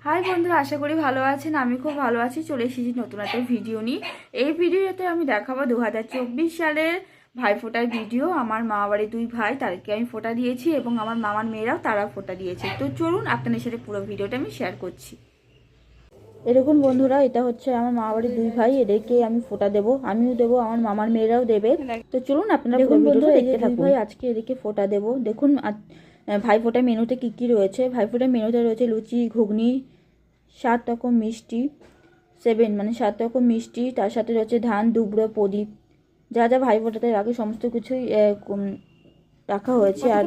High বন্ধুরা, আশা করি ভালো আছেন। আমি খুব ভালো আছি। চলে এসেছি নতুন একটা ভিডিও নিয়ে। এই ভিডিওতে আমি দেখাবো 2024 সালের ভাইফোঁটার ভিডিও। আমার মা বাড়ির দুই ভাই, তাদেরকে আমি ফোঁটা দিয়েছি এবং আমার মামার মেয়েরাও তারা ফোঁটা দিয়েছে। তো চলুন আপনাদের সাথে পুরো ভিডিওটা আমি শেয়ার করছি। এরকম বন্ধুরা, এটা হচ্ছে আমার মা বাড়ির দুই ভাই, এদেরকে আমি ফোঁটা দেবো, আমিও দেবো, আমার মামার মেয়েরাও দেবে। তো চলুন আপনারা পুরো ভিডিওটা দেখতে থাকুন। ভাই আজকে এদেরকে ফোঁটা দেবো। দেখুন ভাইফোঁটা মেনুতে কি কি রয়েছে। ভাইফোঁটা মেনুতে রয়েছে লুচি, ঘুগনি, 7 রকম মিষ্টি, 7 রকম মিষ্টি, তার সাথে রয়েছে ধান, দুবড়ো, প্রদীপ, যা যা ভাইফোঁটাতে রাখে সমস্ত কিছুই রাখা হয়েছে। আর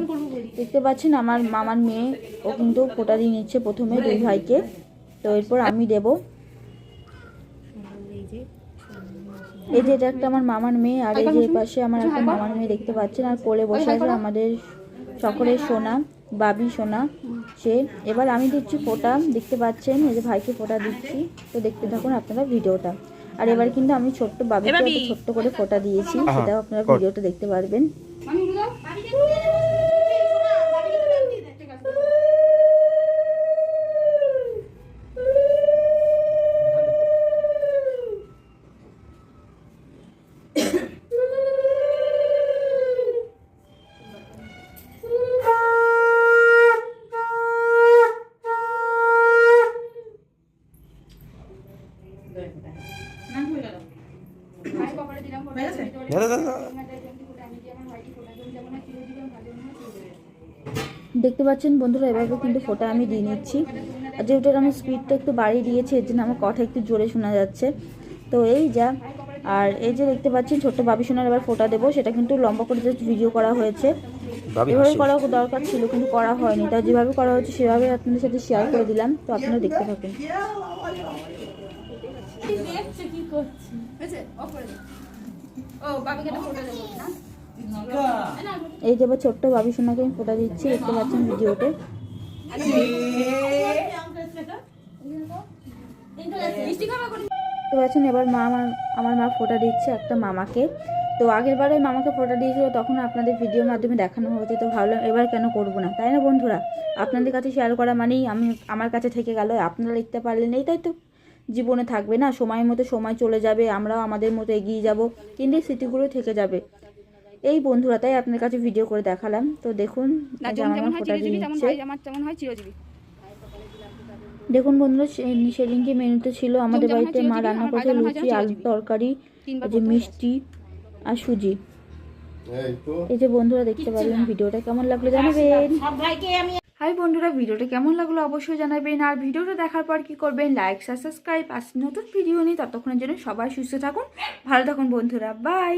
দেখতে পাচ্ছেন আমার মামার মেয়ে, ও কিন্তু ফোঁটা দিয়ে নিচ্ছে প্রথমে দুই ভাইকে। তো এরপর আমি দেব। এই যে এটা একটা আমার মামার মেয়ে, আর এই যে পাশে আমার একটা মামার মেয়ে দেখতে পাচ্ছেন, আর কোলে বসে আছে আমাদের সকলের সোনা, বাবি সোনা সে। এবার আমি দিচ্ছি ফোঁটা, দেখতে পাচ্ছেন এই যে ভাইকে ফোঁটা দিচ্ছি। তো দেখতে থাকুন আপনারা ভিডিওটা। আর এবার কিন্তু আমি ছোট্ট বাবিকে ছোট্ট করে ফোঁটা দিয়েছি, সেটাও আপনারা ভিডিওটা দেখতে পারবেন। দেখতে পাচ্ছেন বন্ধুরা, এভাবে কিন্তু ফোঁটা আমি দিয়ে নিচ্ছি। আর যেহেতু আমি স্পিডটা একটু বাড়িয়ে দিয়েছি, এর জন্য আমার কথা একটু জোরে শোনা যাচ্ছে। তো এই যা। আর এই যে দেখতে পাচ্ছেন ছোট্ট বাবি সোনার এবার ফোঁটা দেবো, সেটা কিন্তু লম্বা করে জাস্ট ভিডিও করা হয়েছে। এভাবে করা দরকার ছিল কিন্তু করা হয়নি, তাই যেভাবে করা হয়েছে সেভাবে আপনাদের সাথে শেয়ার করে দিলাম। তো আপনারা দেখতে থাকুন। এই যে ছোট্ট বাবি সোনাকে আমি ফোঁটা দিচ্ছি, দেখতে পাচ্ছেন ভিডিওতে। দেখতে পাচ্ছেন এবার আমার মা ফোঁটা দিচ্ছে একটা মামাকে। তো আগের বারে মামাকে ফোঁটা দিয়েছিল, তখন আপনাদের ভিডিওর মাধ্যমে দেখানো হয়েছে। তো ভাবলাম এবার কেন করবো না, তাই না বন্ধুরা? আপনাদের কাছে শেয়ার করা মানেই আমার কাছে থেকে গেল, আপনারা লিখতে পারলেন, এইটাই তো জীবনে থাকবে না। সময়ের মতো সময় চলে যাবে, আমরাও আমাদের মতো এগিয়ে যাব, কিন্তু এই স্মৃতিগুলো থেকে যাবে। এই বন্ধুরা, তাই আপনার কাছে ভিডিও করে দেখালাম। তো দেখুন ফোঁটা দিয়ে নিচ্ছে। দেখুন বন্ধুরা, সেদিনকে মেনুতে ছিল আমাদের বাড়িতে মা রান্না করছে লুচি, আলুর তরকারি, যে মিষ্টি আর সুজি। এই যে বন্ধুরা দেখতে পারলেন, ভিডিওটা কেমন লাগলো জানাবেন। হাই বন্ধুরা, ভিডিওটা কেমন লাগলো অবশ্যই জানাবেন। আর ভিডিওটা দেখার পর কি করবেন, লাইক, সাবস্ক্রাইব। আর নতুন ভিডিও নিয়ে ততক্ষণের জন্য সবাই সুস্থ থাকুন, ভালো থাকুন বন্ধুরা। বাই।